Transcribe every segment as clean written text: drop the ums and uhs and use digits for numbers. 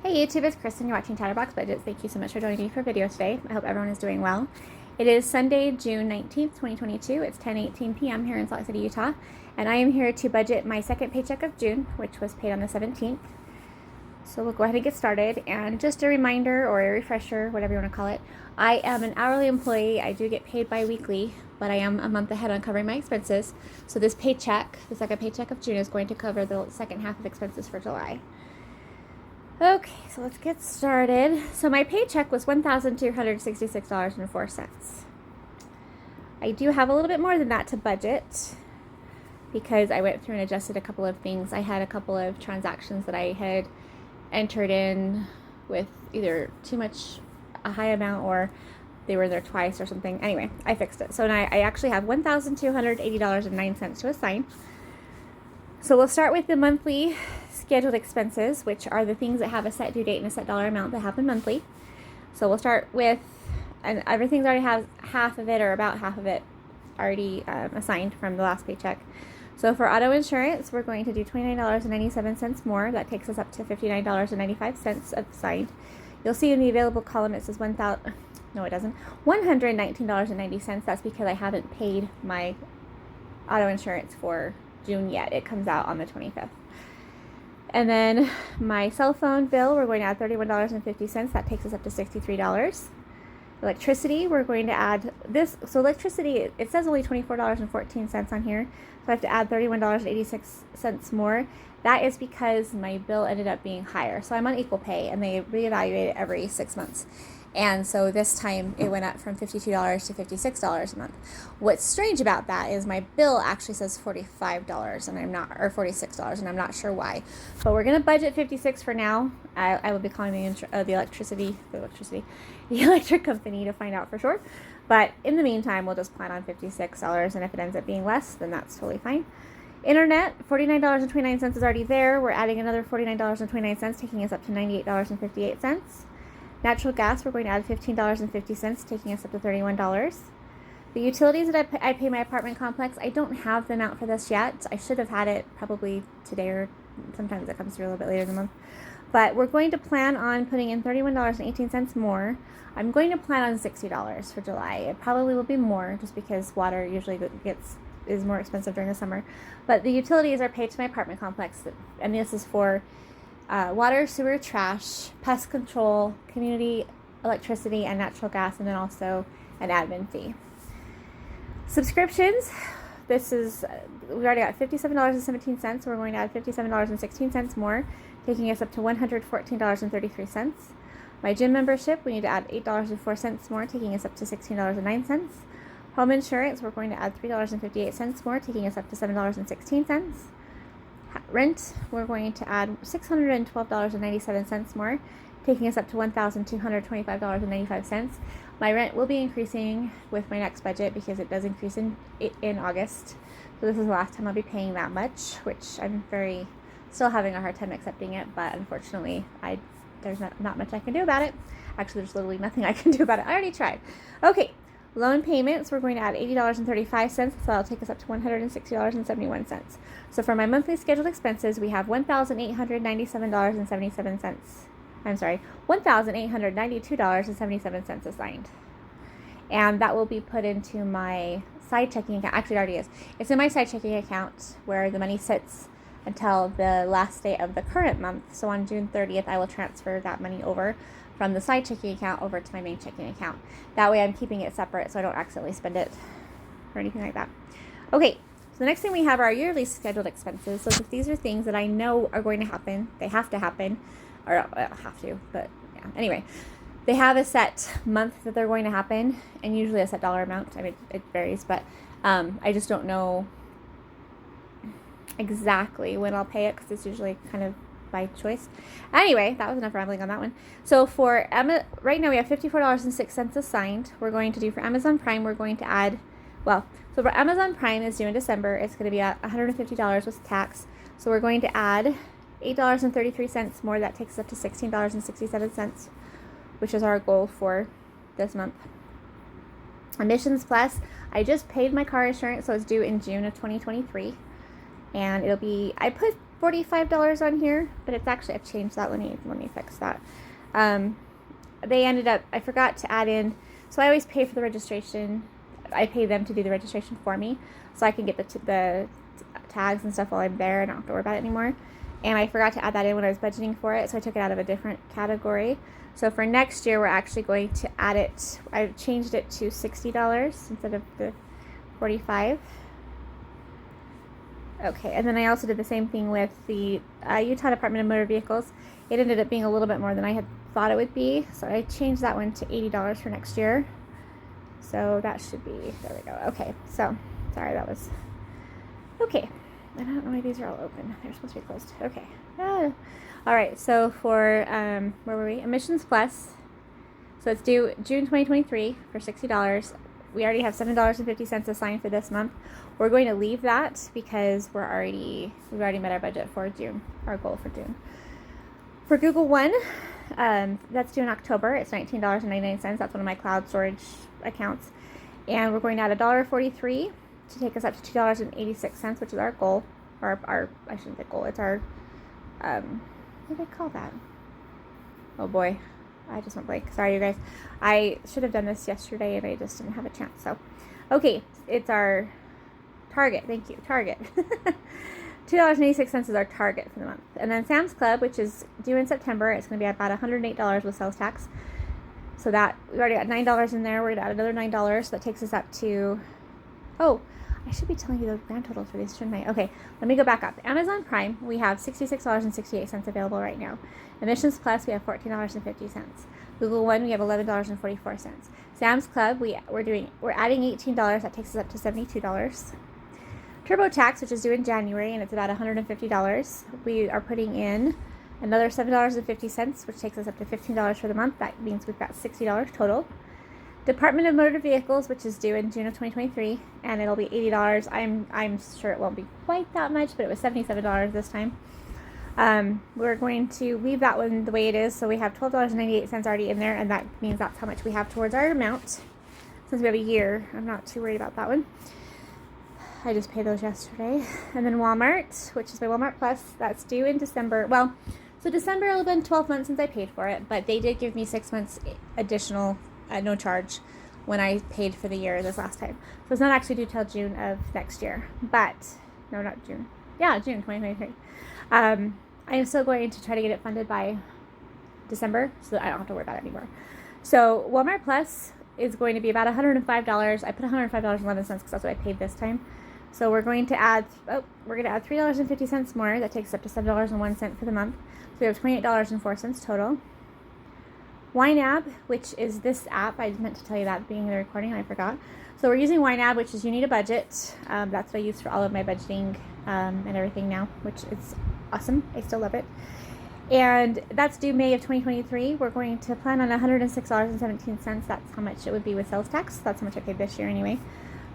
Hey YouTube, it's Kristen. You're watching Chatterbox Budgets. Thank you so much for joining me for video today. I hope everyone is doing well. It is Sunday, June 19th, 2022. It's 10:18 p.m. here in Salt Lake City, Utah. And I am here to budget my second paycheck of June, which was paid on the 17th. So we'll go ahead and get started. And just a reminder or a refresher, whatever you want to call it, I am an hourly employee. I do get paid bi-weekly, but I am a month ahead on covering my expenses. So this paycheck, the second paycheck of June, is going to cover the second half of expenses for July. Okay, so let's get started. So my paycheck was $1,266.04. I do have a little bit more than that to budget because I went through and adjusted a couple of things. I had a couple of transactions that I had entered in with either too much, a high amount, or they were there twice or something. Anyway, I fixed it. So now I actually have $1,280.09 to assign. So we'll start with the monthly scheduled expenses, which are the things that have a set due date and a set dollar amount that happen monthly. So we'll start with, and everything's already has half of it or about half of it already assigned from the last paycheck. So for auto insurance, we're going to do $29.97 more. That takes us up to $59.95 assigned. You'll see in the available column it says $119.90. That's because I haven't paid my auto insurance for June yet. It comes out on the 25th. And then my cell phone bill, we're going to add $31.50. That takes us up to $63. Electricity, we're going to add this. So electricity, it says only $24.14 on here. So I have to add $31.86 more. That is because my bill ended up being higher. So I'm on equal pay, and they reevaluate it every 6 months. And so this time it went up from $52 to $56 a month. What's strange about that is my bill actually says $45 and I'm not, or $46, and I'm not sure why. But we're gonna budget $56 for now. I will be calling the electric company to find out for sure. But in the meantime, we'll just plan on $56, and if it ends up being less, then that's totally fine. Internet, $49.29 is already there. We're adding another $49.29, taking us up to $98.58. Natural gas, we're going to add $15.50, taking us up to $31. The utilities that I pay my apartment complex, I don't have the amount for this yet. I should have had it probably today, or sometimes it comes through a little bit later in the month. But we're going to plan on putting in $31.18 more. I'm going to plan on $60 for July. It probably will be more just because water usually is more expensive during the summer. But the utilities are paid to my apartment complex, and this is for water, sewer, trash, pest control, community electricity, and natural gas, and then also an admin fee. Subscriptions, this is, we already got $57.17, so we're going to add $57.16 more, taking us up to $114.33. My gym membership, we need to add $8.04 more, taking us up to $16.09. Home insurance, we're going to add $3.58 more, taking us up to $7.16. Rent, we're going to add $612.97 more, taking us up to $1,225.95. My rent will be increasing with my next budget because it does increase in August. So this is the last time I'll be paying that much, which I'm still having a hard time accepting it, but unfortunately there's not much I can do about it. Actually, there's literally nothing I can do about it. I already tried. Okay. Loan payments, we're going to add $80.35, so that'll take us up to $160.71. So for my monthly scheduled expenses, we have $1,897.77. I'm sorry, $1,892.77 assigned. And that will be put into my side checking account. Actually, it already is. It's in my side checking account where the money sits until the last day of the current month. So on June 30th, I will transfer that money over from the side checking account over to my main checking account. That way I'm keeping it separate so I don't accidentally spend it or anything like that. Okay, so the next thing we have are our yearly scheduled expenses. So if these are things that I know are going to happen, they have to happen, or have to, but yeah. Anyway, they have a set month that they're going to happen, and usually a set dollar amount. I mean, it varies, but I just don't know exactly when I'll pay it because it's usually kind of by choice. Anyway, that was enough rambling on that one. So for right now we have $54.06 assigned. We're going to do for Amazon Prime, we're going to add, so for Amazon Prime is due in December. It's going to be at $150 with tax. So we're going to add $8.33 more. That takes us up to $16.67, which is our goal for this month. Emissions Plus, I just paid my car insurance, so it's due in June of 2023. And it'll be, I put $45 on here, but it's actually, I've changed that. Let me fix that. They ended up, I forgot to add in, so I always pay for the registration. I pay them to do the registration for me, so I can get the tags and stuff while I'm there and I don't have to worry about it anymore. And I forgot to add that in when I was budgeting for it, so I took it out of a different category. So for next year, we're actually going to add it. I changed it to $60 instead of the $45. Okay, and then I also did the same thing with the Utah Department of Motor Vehicles. It ended up being a little bit more than I had thought it would be, so I changed that one to $80 for next year. So that should be, there we go. Okay, so, sorry, that was, okay. I don't know why these are all open. They're supposed to be closed. Okay. All right, so for, where were we? Emissions Plus. So it's due June 2023 for $60. We already have $7.50 assigned for this month. We're going to leave that because we've already met our budget for June, our goal for June. For Google One, that's due in October. It's $19.99. That's one of my cloud storage accounts. And we're going to add $1.43 to take us up to $2.86, which is our goal. Or our I shouldn't say goal, it's our, what do they call that? Oh boy, I just went blank. Sorry, you guys. I should have done this yesterday and I just didn't have a chance. So, okay, it's our target. Thank you, target. $2.86 is our target for the month. And then Sam's Club, which is due in September, it's going to be about $108 with sales tax. So that, we've already got $9 in there. We're going to add another $9. So that takes us up to, oh, I should be telling you the grand totals for these, shouldn't I? Okay, let me go back up. Amazon Prime, we have $66.68 available right now. Emissions Plus, we have $14.50. Google One, we have $11.44. Sam's Club, we're adding $18. That takes us up to $72. TurboTax, which is due in January, and it's about $150. We are putting in another $7.50, which takes us up to $15 for the month. That means we've got $60 total. Department of Motor Vehicles, which is due in June of 2023, and it'll be $80. I'm sure it won't be quite that much, but it was $77 this time. We're going to leave that one the way it is, so we have $12.98 already in there, and that means that's how much we have towards our amount. Since we have a year, I'm not too worried about that one. I just paid those yesterday. And then Walmart, which is my Walmart Plus, that's due in December. Well, so December will have been 12 months since I paid for it, but they did give me 6 months additional no charge when I paid for the year this last time. So it's not actually due till June of next year, but no, not June. Yeah, June 2023. I am still going to try to get it funded by December so that I don't have to worry about it anymore. So Walmart Plus is going to be about $105. I put $105.11 because that's what I paid this time. So we're going to add $3.50 more. That takes us up to $7.01 for the month. So we have $28.04 total. YNAB, which is this app, I meant to tell you that at the beginning of the recording, I forgot. So we're using YNAB, which is you need a budget. That's what I use for all of my budgeting and everything now, which is awesome. I still love it. And that's due May of 2023. We're going to plan on $106.17. That's how much it would be with sales tax. That's how much I paid this year anyway.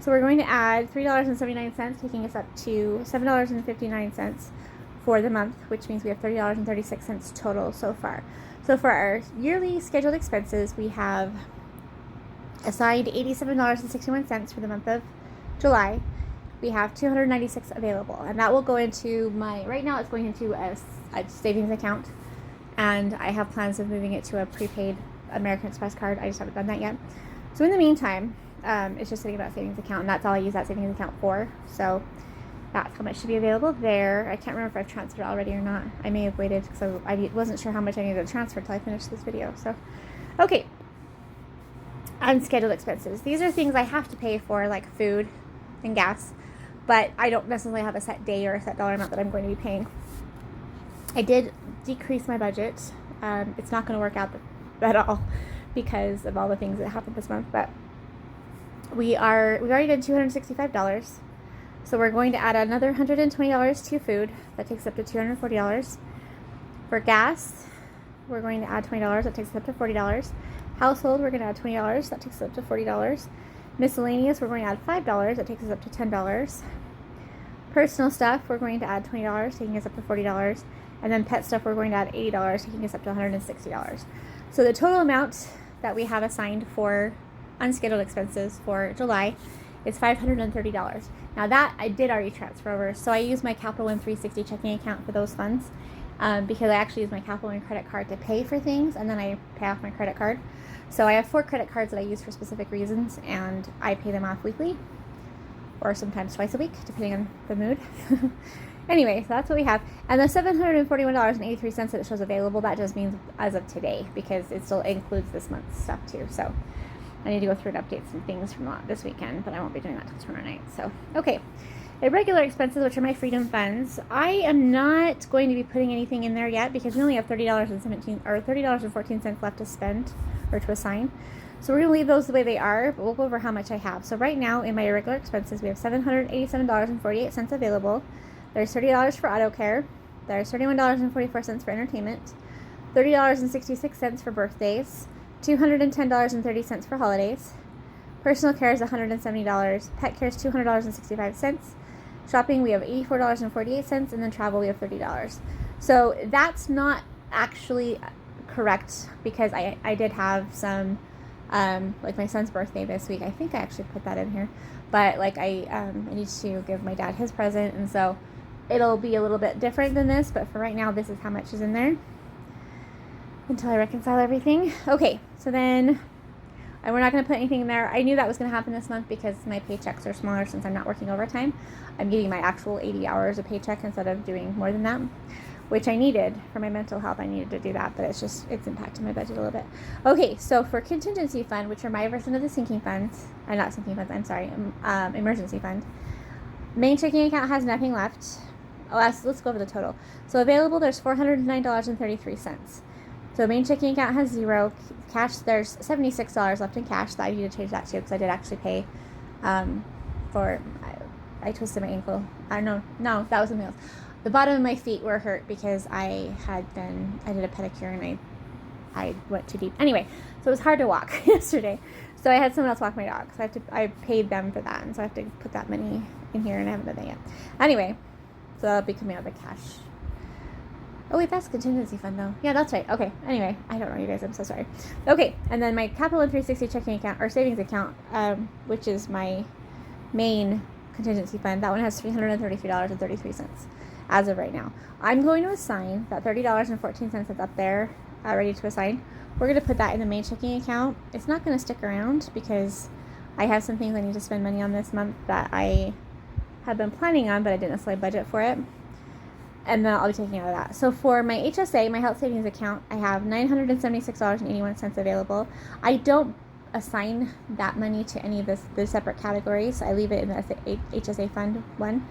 So we're going to add $3.79, taking us up to $7.59 for the month, which means we have $30.36 total so far. So for our yearly scheduled expenses, we have assigned $87.61 for the month of July. We have $296 available, and that will go into right now it's going into a savings account, and I have plans of moving it to a prepaid American Express card. I just haven't done that yet. So in the meantime, it's just sitting in that savings account, and that's all I use that savings account for. So that's how much should be available there. I can't remember if I've transferred already or not. I may have waited because I wasn't sure how much I needed to transfer until I finished this video. So, okay. Unscheduled expenses. These are things I have to pay for, like food and gas, but I don't necessarily have a set day or a set dollar amount that I'm going to be paying. I did decrease my budget. It's not going to work out at all because of all the things that happened this month, but we've already done $265. So we're going to add another $120 to food. That takes us up to $240. For gas, we're going to add $20. That takes us up to $40. Household, we're going to add $20. That takes us up to $40. Miscellaneous, we're going to add $5. That takes us up to $10. Personal stuff, we're going to add $20, taking us up to $40. And then pet stuff, we're going to add $80, taking us up to $160. So the total amount that we have assigned for unscheduled expenses for July is $530. Now that I did already transfer over, so I use my Capital One 360 checking account for those funds because I actually use my Capital One credit card to pay for things, and then I pay off my credit card. So I have 4 credit cards that I use for specific reasons, and I pay them off weekly or sometimes twice a week, depending on the mood. Anyway, so that's what we have. And the $741.83 that it shows available, that just means as of today, because it still includes this month's stuff too. So I need to go through and update some things from this weekend, but I won't be doing that till tomorrow night. So, okay. Irregular expenses, which are my freedom funds, I am not going to be putting anything in there yet because we only have $30.14 left to spend or to assign. So we're going to leave those the way they are, but we'll go over how much I have. So right now in my irregular expenses, we have $787.48 available. There's $30 for auto care. There's $31.44 for entertainment. $30.66 for birthdays. $210.30 for holidays. Personal care is $170. Pet care is $200.65. Shopping, we have $84.48, and then travel, we have $30. So that's not actually correct because I did have some, like my son's birthday this week. I think I actually put that in here, but like I need to give my dad his present, and so it'll be a little bit different than this. But for right now, this is how much is in there until I reconcile everything. Okay, so then we're not going to put anything in there. I knew that was going to happen this month because my paychecks are smaller since I'm not working overtime. I'm getting my actual 80 hours of paycheck instead of doing more than that, which I needed for my mental health. I needed to do that, but it's impacting my budget a little bit. Okay, so for contingency fund, which are my version of the sinking funds, not sinking funds, I'm sorry, emergency fund. Main checking account has nothing left. Oh, let's go over the total. So available, there's $409.33. So main checking account has 0. Cash, there's $76 left in cash. That I need to change that too because I did actually pay for, I twisted my ankle. No, that was something else. The bottom of my feet were hurt because I did a pedicure and I went too deep. Anyway, so it was hard to walk yesterday. So I had someone else walk my dog. So I paid them for that. And so I have to put that money in here and I haven't done that yet. Anyway, so that'll be coming out of the cash. Oh wait, that's contingency fund though. Yeah, that's right. Okay. Anyway, I don't know you guys. I'm so sorry. Okay, and then my Capital One 360 checking account or savings account, which is my main contingency fund. That one has $333.33 as of right now. I'm going to assign that $30.14 that's up there, ready to assign. We're going to put that in the main checking account. It's not going to stick around because I have some things I need to spend money on this month that I had been planning on, but I didn't necessarily budget for it. And then I'll be taking out of that. So for my HSA, my health savings account, I have $976.81 available. I don't assign that money to any of the separate categories. I leave it in the HSA fund one.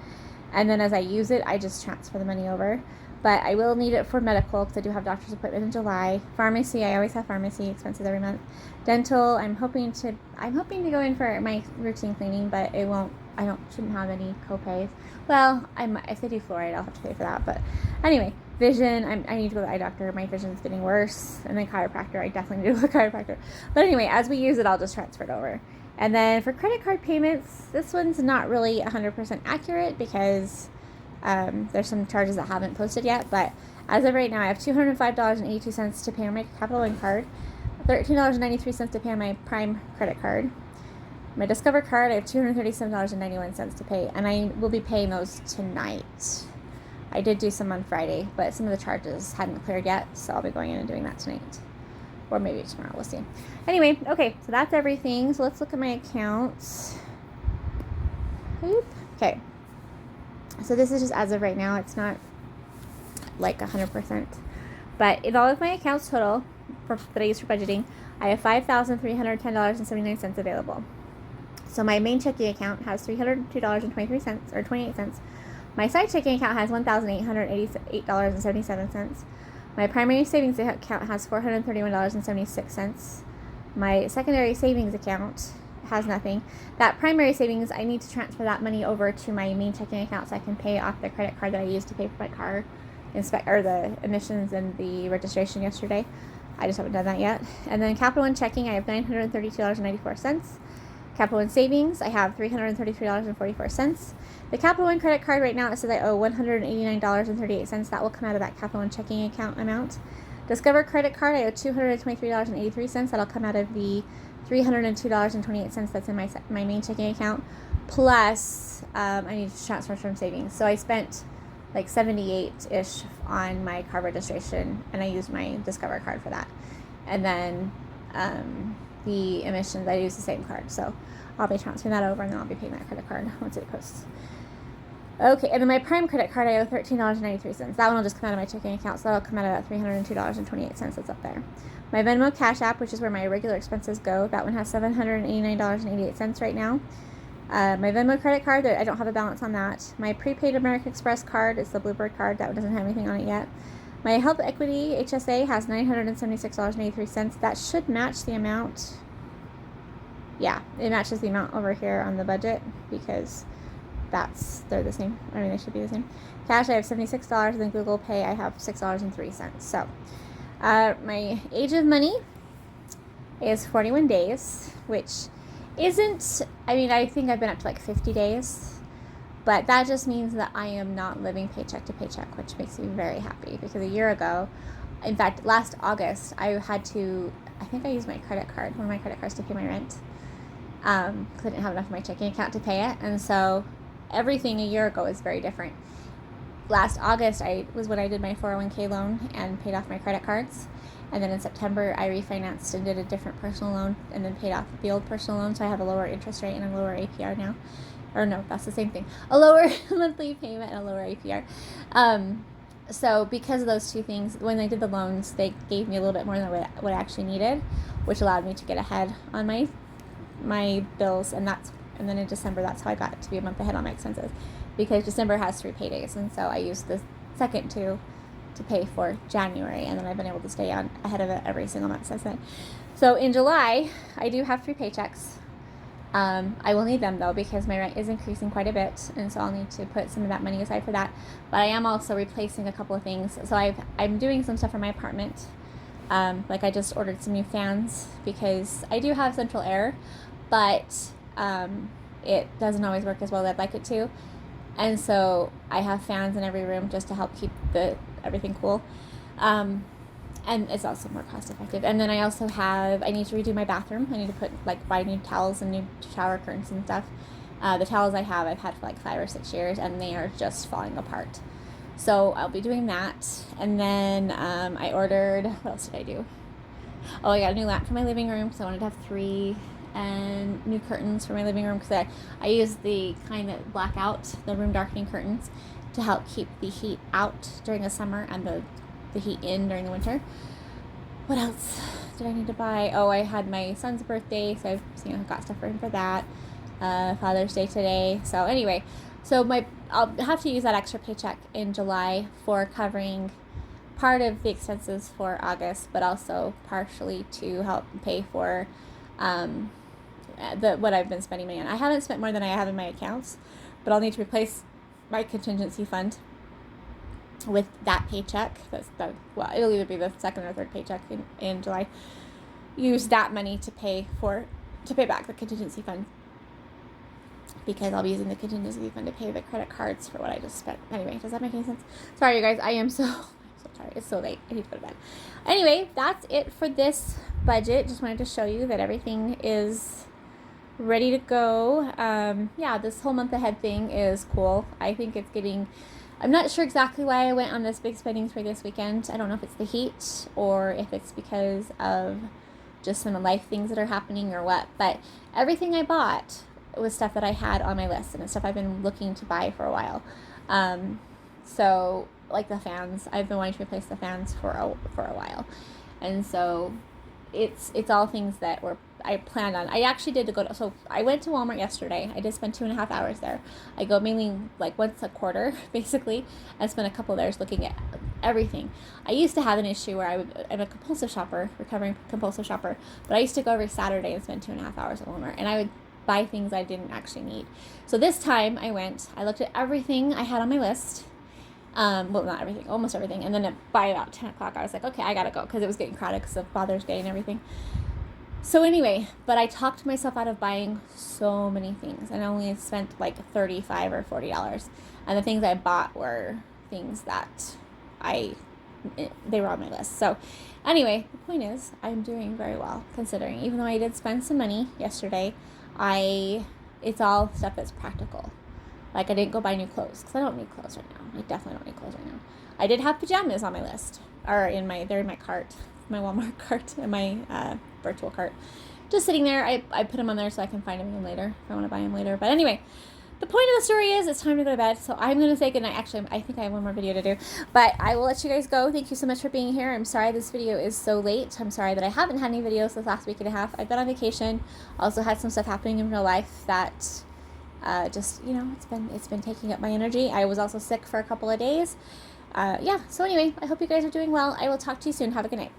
And then as I use it, I just transfer the money over. But I will need it for medical because I do have doctor's appointment in July. Pharmacy, I always have pharmacy expenses every month. Dental, I'm hoping to go in for my routine cleaning, but shouldn't have any copays. Well, if they do fluoride, I'll have to pay for that. But anyway, vision, I need to go to the eye doctor. My vision's getting worse. And then chiropractor, I definitely need to go to the chiropractor. But anyway, as we use it, I'll just transfer it over. And then for credit card payments, this one's not really 100% accurate because there's some charges that haven't posted yet. But as of right now, I have $205.82 to pay on my Capital One card, $13.93 to pay on my Prime credit card. My Discover card, I have $237.91 to pay, and I will be paying those tonight. I did do some on Friday, but some of the charges hadn't cleared yet, so I'll be going in and doing that tonight. Or maybe tomorrow, we'll see. Anyway, okay, so that's everything. So let's look at my accounts. Okay. So this is just as of right now. It's not like 100%. But in all of my accounts total that I use for budgeting, I have $5,310.79 available. So my main checking account has $302.23 or 28 cents. My side checking account has $1,888.77. My primary savings account has $431.76. My secondary savings account has nothing. That primary savings, I need to transfer that money over to my main checking account so I can pay off the credit card that I used to pay for my car the emissions and the registration yesterday. I just haven't done that yet. And then Capital One checking, I have $932.94. Capital One savings, I have $333.44. The Capital One credit card right now, it says I owe $189.38. That will come out of that Capital One checking account amount. Discover credit card, I owe $223.83. That'll come out of the $302.28 that's in my main checking account. plus I need to transfer from savings. So I spent like 78-ish on my car registration, and I used my Discover card for that. And then the emissions, I use the same card. So I'll be transferring that over, and then I'll be paying that credit card once it posts. Okay, and then my Prime credit card, I owe $13.93. That one will just come out of my checking account, so that'll come out of that $302.28 that's up there. My Venmo Cash App, which is where my regular expenses go, that one has $789.88 right now. My Venmo credit card, I don't have a balance on that. My prepaid American Express card is the Bluebird card. That one doesn't have anything on it yet. My Health Equity HSA has $976.83. That should match the amount. Yeah, it matches the amount over here on the budget because they're the same. I mean, they should be the same. Cash, I have $76, and then Google Pay, I have $6.03. So, my age of money is 41 days, which isn't, I mean, I think I've been up to like 50 days. But that just means that I am not living paycheck to paycheck, which makes me very happy because a year ago, in fact, last August, I think I used my credit card, one of my credit cards to pay my rent. Because I didn't have enough in my checking account to pay it. And so everything a year ago is very different. Last August was when I did my 401k loan and paid off my credit cards. And then in September, I refinanced and did a different personal loan and then paid off the old personal loan. So I have a lower interest rate and a lower APR now. Or no, that's the same thing. A lower monthly payment and a lower APR. So because of those two things, when I did the loans, they gave me a little bit more than what I actually needed, which allowed me to get ahead on my bills. And then in December, that's how I got to be a month ahead on my expenses, because December has 3 paydays, and so I used the second two to pay for January, and then I've been able to stay on ahead of it every single month since then. So in July, I do have 3 paychecks. I will need them though because my rent is increasing quite a bit, and so I'll need to put some of that money aside for that. But I am also replacing a couple of things. So I'm doing some stuff for my apartment. Like I just ordered some new fans because I do have central air, but it doesn't always work as well as I'd like it to. And so I have fans in every room just to help keep everything cool. And it's also more cost effective. And then I need to redo my bathroom. I need to buy new towels and new shower curtains and stuff. The towels I've had for like 5 or 6 years, and they are just falling apart. So I'll be doing that. And then I ordered, what else did I do? Oh, I got a new lamp for my living room, so I wanted to have 3, and new curtains for my living room because I use the kind that black out, the room darkening curtains, to help keep the heat out during the summer and the heat in during the winter. What else did I need to buy? Oh, I had my son's birthday, so I've got stuff for him for that. Father's Day today. So anyway, I'll have to use that extra paycheck in July for covering part of the expenses for August, but also partially to help pay for what I've been spending money on. I haven't spent more than I have in my accounts, but I'll need to replace my contingency fund with that paycheck. It'll either be the second or third paycheck in July. Use that money to pay back the contingency fund, because I'll be using the contingency fund to pay the credit cards for what I just spent. Anyway, does that make any sense? Sorry, you guys. I am so tired. It's so late. I need to go to bed. Anyway, that's it for this budget. Just wanted to show you that everything is ready to go. This whole month ahead thing is cool. I think it's getting... I'm not sure exactly why I went on this big spending spree this weekend. I don't know if it's the heat or if it's because of just some life things that are happening or what. But everything I bought was stuff that I had on my list, and it's stuff I've been looking to buy for a while. So like the fans, I've been wanting to replace the fans for a while, and so it's all things that I planned on. I actually did so I went to Walmart yesterday. I did spend 2.5 hours there. I go mainly like once a quarter, basically. I spent a couple of hours looking at everything. I used to have an issue where I'm a compulsive shopper, recovering compulsive shopper, but I used to go every Saturday and spend 2.5 hours at Walmart, and I would buy things I didn't actually need. So this time I looked at everything I had on my list. Not everything, almost everything. And then by about 10 o'clock, I was like, okay, I gotta go, because it was getting crowded because of Father's Day and everything. So anyway, but I talked myself out of buying so many things, and I only spent like $35 or $40. And the things I bought were things that they were on my list. So anyway, the point is, I'm doing very well considering, even though I did spend some money yesterday. it's all stuff that's practical. Like, I didn't go buy new clothes because I don't need clothes right now. I definitely don't need clothes right now. I did have pajamas on my list, or they're in my cart, my Walmart cart, and my virtual cart. Just sitting there. I put them on there so I can find them again later if I want to buy them later. But anyway, the point of the story is it's time to go to bed. So I'm going to say goodnight. Actually, I think I have one more video to do. But I will let you guys go. Thank you so much for being here. I'm sorry this video is so late. I'm sorry that I haven't had any videos this last week and a half. I've been on vacation. Also had some stuff happening in real life that just, you know, it's been taking up my energy. I was also sick for a couple of days. Yeah, so anyway, I hope you guys are doing well. I will talk to you soon. Have a good night.